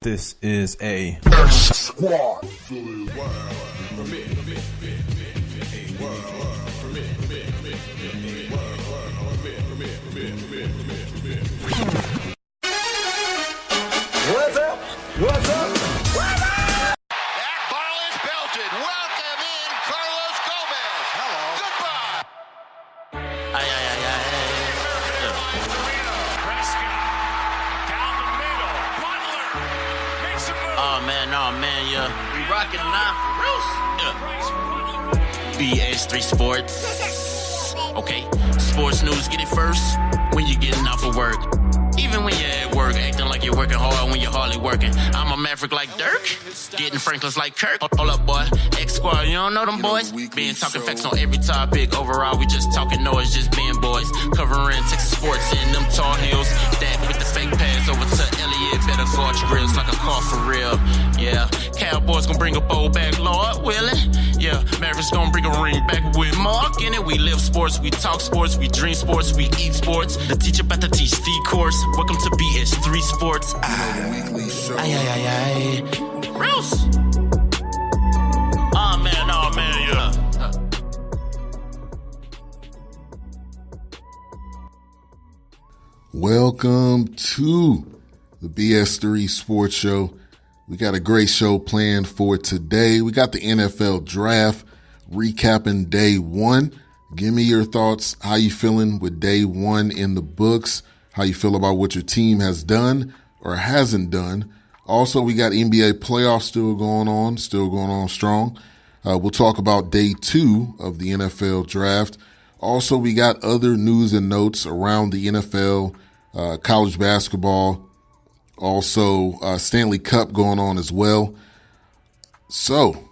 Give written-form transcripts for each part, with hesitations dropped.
This is a Squad. What's up? What's up? That ball is belted. Welcome in Carlos Gomez. Hello. Goodbye. Oh man, yeah. We rockin' now. Yeah. BS3 Sports. Okay. Sports news, get it first when you getting off of work. Even when you're at work, acting like you're working hard when you're hardly working. I'm a maverick like Dirk, getting Franklin's like Kirk. Hold up, boy. X Squad, you don't know them boys? Being talking facts on every topic. Overall, we just talking noise, just being boys. Covering Texas sports in them tall heels. That with the fake pass over to Elliott. Better guard your grills like a car for real. Yeah, Cowboys gonna bring a bowl back, Lord willing. Yeah, Mavericks gonna bring a ring back with Mark in it. We live sports, we talk sports, we dream sports, we eat sports. The teacher about to teach the course. Welcome to BS3 Sports. The weekly show. Gross. Oh man, yeah. Welcome to the BS3 Sports Show. We got a great show planned for today. We got the NFL draft recapping day one. Give me your thoughts. How you feeling with day one in the books? How you feel about what your team has done or hasn't done. Also, we got NBA playoffs still going on strong. We'll talk about day two of the NFL draft. Also, we got other news and notes around the NFL, college basketball, also Stanley Cup going on as well. So,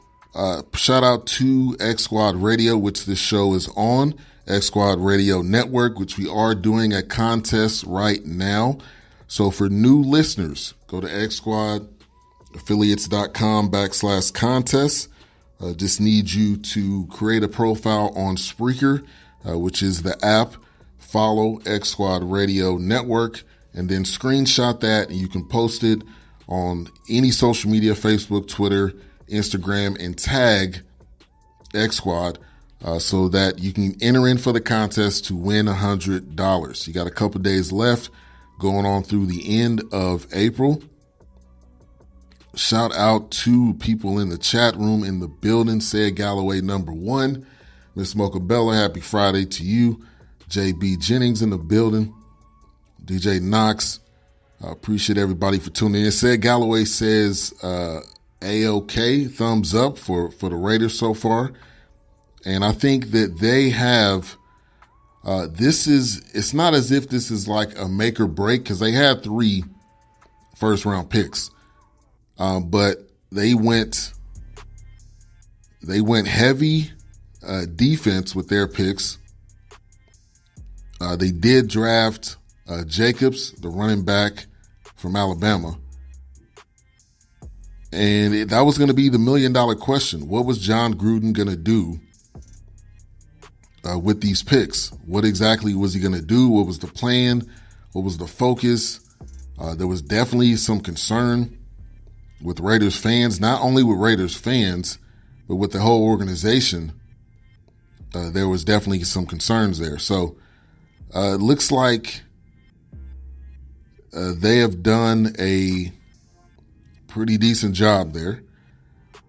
shout out to X Squad Radio, which this show is on. X Squad Radio Network, which we are doing a contest right now. So for new listeners, go to xsquadaffiliates.com/contest. Just need you to create a profile on Spreaker, which is the app. Follow X Squad Radio Network and then screenshot that, and you can post it on any social media, Facebook, Twitter, Instagram, and tag X Squad. So that you can enter in for the contest to win $100. You got a couple days left going on through the end of April. Shout out to people in the chat room in the building. Said Galloway #1. Miss Mocha Bella, happy Friday to you. JB Jennings in the building. DJ Knox. Appreciate everybody for tuning in. Said Galloway says A-OK, thumbs up for the Raiders so far. And I think that they have, it's not as if this is like a make or break because they had 3 first round picks. But they went heavy defense with their picks. They did draft Jacobs, the running back from Alabama. And that was going to be the $1 million question. What was John Gruden going to do with these picks? What exactly was he going to do? What was the plan? What was the focus? There was definitely some concern with Raiders fans, not only with Raiders fans, but with the whole organization. There was definitely some concerns there. So it looks like they have done a pretty decent job there.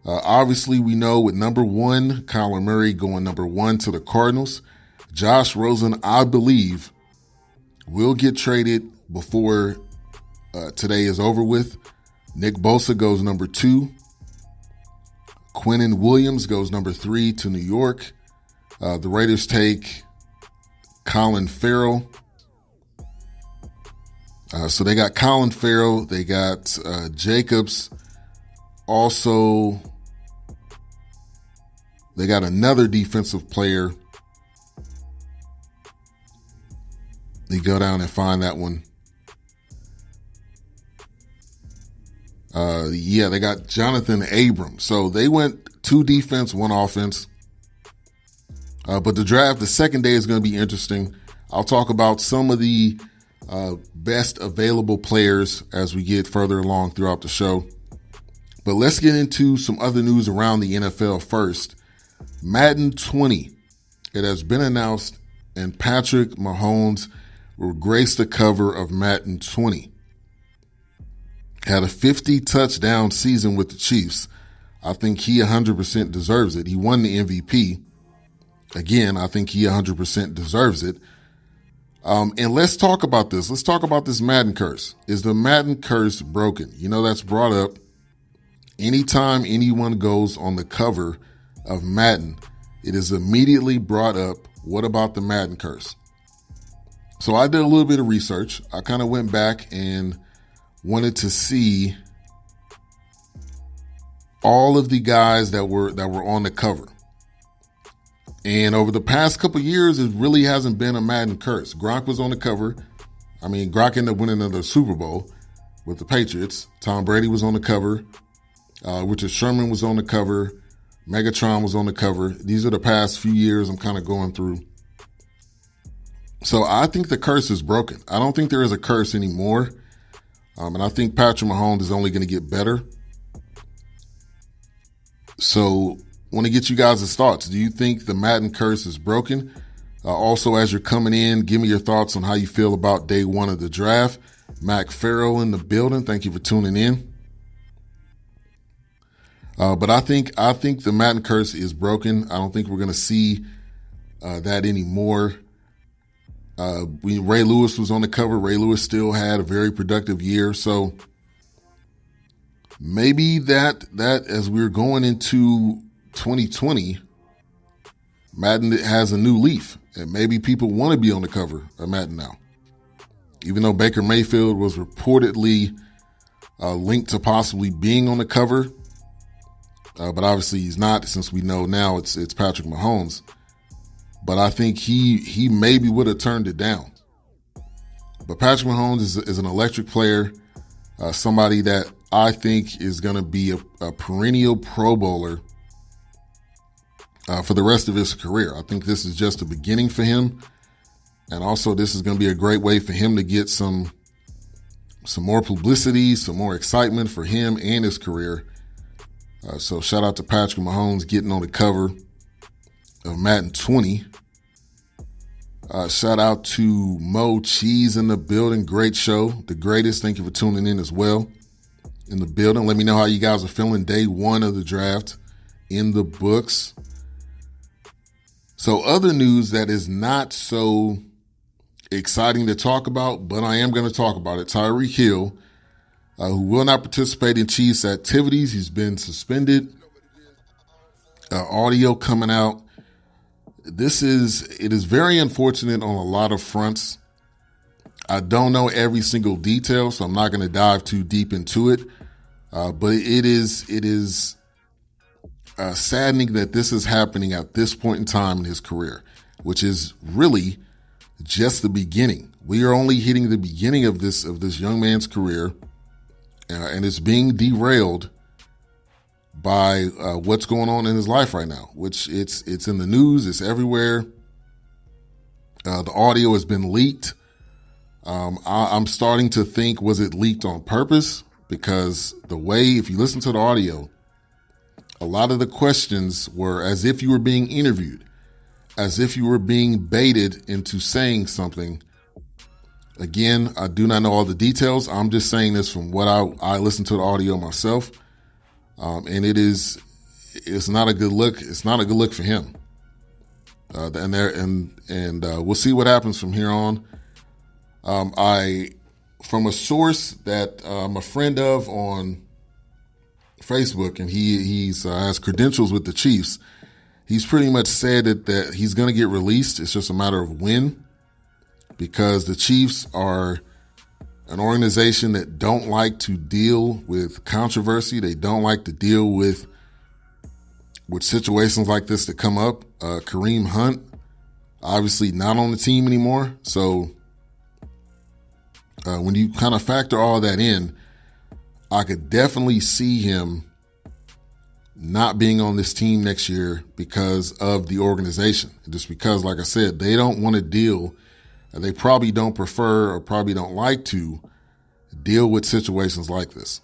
Obviously, we know with #1, Kyler Murray going #1 to the Cardinals. Josh Rosen, I believe, will get traded before today is over with. Nick Bosa goes #2. Quinnen Williams goes #3 to New York. The Raiders take Colin Farrell. So they got Colin Farrell. They got Jacobs. Also, they got another defensive player. They go down and find that one. They got Jonathan Abram. So they went 2 defense, 1 offense. But the draft, the second day is going to be interesting. I'll talk about some of the best available players as we get further along throughout the show. But let's get into some other news around the NFL first. Madden 20. It has been announced, and Patrick Mahomes will grace the cover of Madden 20. Had a 50 touchdown season with the Chiefs. I think he 100% deserves it. He won the MVP. Again, I think he 100% deserves it. And let's talk about this. Let's talk about this Madden curse. Is the Madden curse broken? You know, that's brought up anytime anyone goes on the cover of Madden. It is immediately brought up, what about the Madden curse? So I did a little bit of research. I kind of went back and wanted to see all of the guys that were on the cover. And over the past couple of years, it really hasn't been a Madden curse. Gronk was on the cover. I mean, Gronk ended up winning another Super Bowl with the Patriots. Tom Brady was on the cover. Richard Sherman was on the cover. Megatron was on the cover. These are the past few years I'm kind of going through. So I think the curse is broken. I don't think there is a curse anymore. And I think Patrick Mahomes is only going to get better. So I want to get you guys' thoughts. Do you think the Madden curse is broken? Also, as you're coming in, give me your thoughts on how you feel about day one of the draft. Mac Farrell in the building. Thank you for tuning in. But I think the Madden curse is broken. I don't think we're going to see that anymore. When Ray Lewis was on the cover, Ray Lewis still had a very productive year. So maybe that as we're going into 2020, Madden has a new leaf, and maybe people want to be on the cover of Madden now. Even though Baker Mayfield was reportedly linked to possibly being on the cover, but obviously he's not, since we know now it's Patrick Mahomes. But I think he maybe would have turned it down. But Patrick Mahomes is an electric player, somebody that I think is going to be a perennial Pro Bowler for the rest of his career. I think this is just the beginning for him. And also this is going to be a great way for him to get some more publicity, some more excitement for him and his career. So shout out to Patrick Mahomes getting on the cover of Madden 20. Shout out to Mo Cheese in the building. Great show. The greatest. Thank you for tuning in as well. In the building. Let me know how you guys are feeling. Day one of the draft in the books. So other news that is not so exciting to talk about, but I am going to talk about it. Tyreek Hill, who will not participate in Chiefs activities. He's been suspended. Audio coming out. It is very unfortunate on a lot of fronts. I don't know every single detail, so I'm not going to dive too deep into it. But it is saddening that this is happening at this point in time in his career, which is really just the beginning. We are only hitting the beginning of this young man's career, and it's being derailed by what's going on in his life right now, which it's in the news, it's everywhere. The audio has been leaked. I'm starting to think, was it leaked on purpose? Because the way, if you listen to the audio, a lot of the questions were as if you were being interviewed, as if you were being baited into saying something. Again, I do not know all the details. I'm just saying this from what I listened to the audio myself. And it's not a good look. It's not a good look for him. And we'll see what happens from here on. From a source that I'm a friend of on Facebook, and he has credentials with the Chiefs. He's pretty much said that he's going to get released. It's just a matter of when, because the Chiefs are an organization that don't like to deal with controversy. They don't like to deal with situations like this that come up. Kareem Hunt, obviously not on the team anymore. So when you kind of factor all that in, I could definitely see him not being on this team next year because of the organization. Just because, like I said, they don't want to deal They probably don't prefer or probably don't like to deal with situations like this.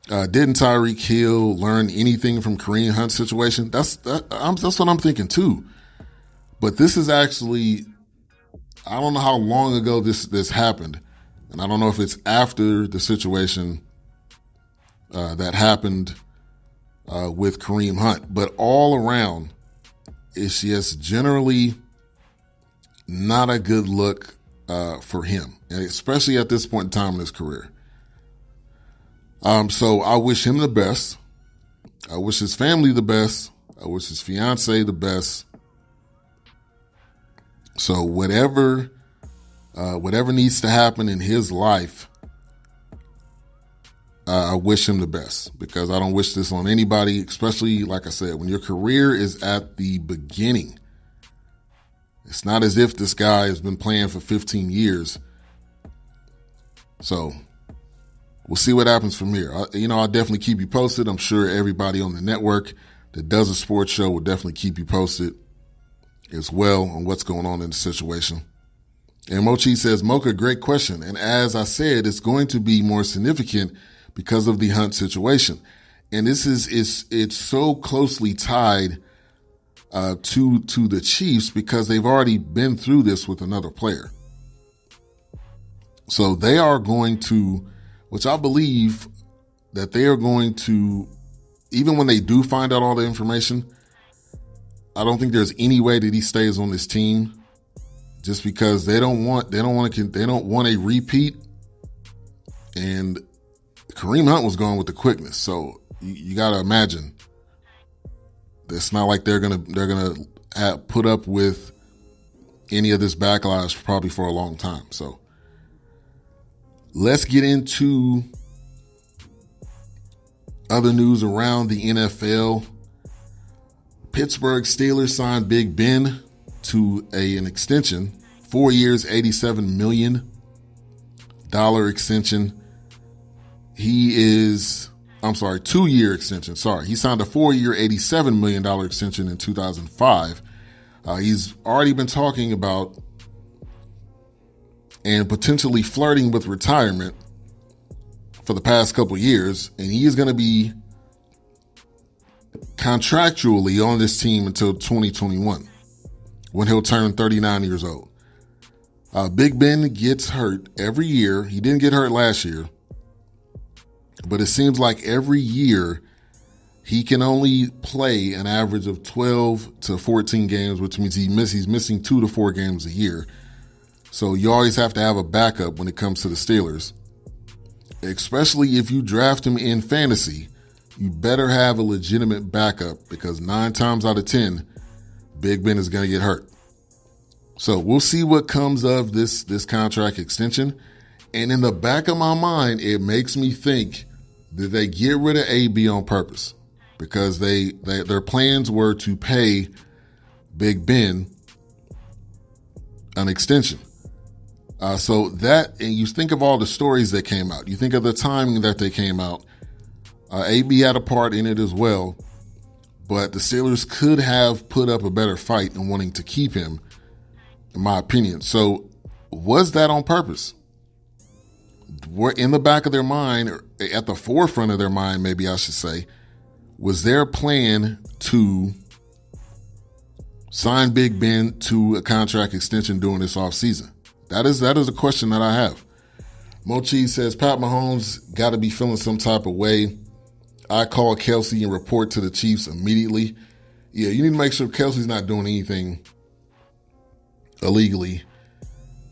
Didn't Tyreek Hill learn anything from Kareem Hunt's situation? That's what I'm thinking too. But this is actually, I don't know how long ago this happened, and I don't know if it's after the situation that happened with Kareem Hunt. But all around, it's just generally not a good look for him, and especially at this point in time in his career. So I wish him the best. I wish his family the best. I wish his fiance the best. So whatever needs to happen in his life, I wish him the best, because I don't wish this on anybody, especially, like I said, when your career is at the beginning. It's not as if this guy has been playing for 15 years. So we'll see what happens from here. I'll definitely keep you posted. I'm sure everybody on the network that does a sports show will definitely keep you posted as well on what's going on in the situation. And Mochi says, Mocha, great question. And as I said, it's going to be more significant because of the Hunt situation. And it's so closely tied to the Chiefs, because they've already been through this with another player. So they are going to, which I believe that they are going to, even when they do find out all the information, I don't think there's any way that he stays on this team, just because they don't want a repeat. And Kareem Hunt was going with the quickness, so you got to imagine it's not like they're gonna put up with any of this backlash probably for a long time. So let's get into other news around the NFL. Pittsburgh Steelers signed Big Ben to an extension, 4 years, $87 million extension. 2-year extension. Sorry. He signed a 4-year, $87 million extension in 2005. He's already been talking about and potentially flirting with retirement for the past couple years, and he is going to be contractually on this team until 2021, when he'll turn 39 years old. Big Ben gets hurt every year. He didn't get hurt last year, but it seems like every year he can only play an average of 12 to 14 games, which means he's missing 2 to 4 games a year. So you always have to have a backup when it comes to the Steelers, especially if you draft him in fantasy. You better have a legitimate backup, because 9 times out of 10, Big Ben is going to get hurt. So we'll see what comes of this contract extension. And in the back of my mind, it makes me think that they get rid of AB on purpose, because their plans were to pay Big Ben an extension. So that, and you think of all the stories that came out. You think of the timing that they came out. AB had a part in it as well, but the Steelers could have put up a better fight in wanting to keep him, in my opinion. So was that on purpose? Were in the back of their mind, or at the forefront of their mind, maybe I should say, was their plan to sign Big Ben to a contract extension during this offseason? That is a question that I have. Mochi says, Pat Mahomes got to be feeling some type of way. I call Kelsey and report to the Chiefs immediately. Yeah, you need to make sure Kelsey's not doing anything illegally.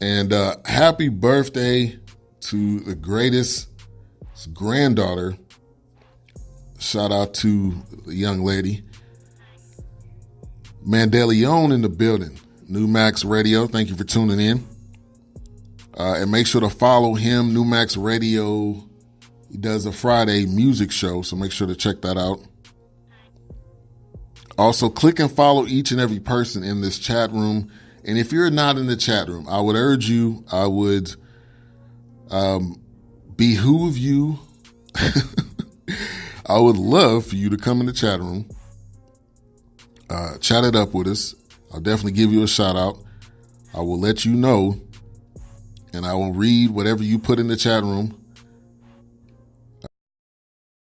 And happy birthday to the greatest granddaughter. Shout out to the young lady. Mandeleon in the building. New Max Radio, thank you for tuning in. And make sure to follow him, New Max Radio. He does a Friday music show, so make sure to check that out. Also, click and follow each and every person in this chat room. And if you're not in the chat room, I would behoove you. I would love for you to come in the chat room, chat it up with us. I'll definitely give you a shout out. I will let you know, and I will read whatever you put in the chat room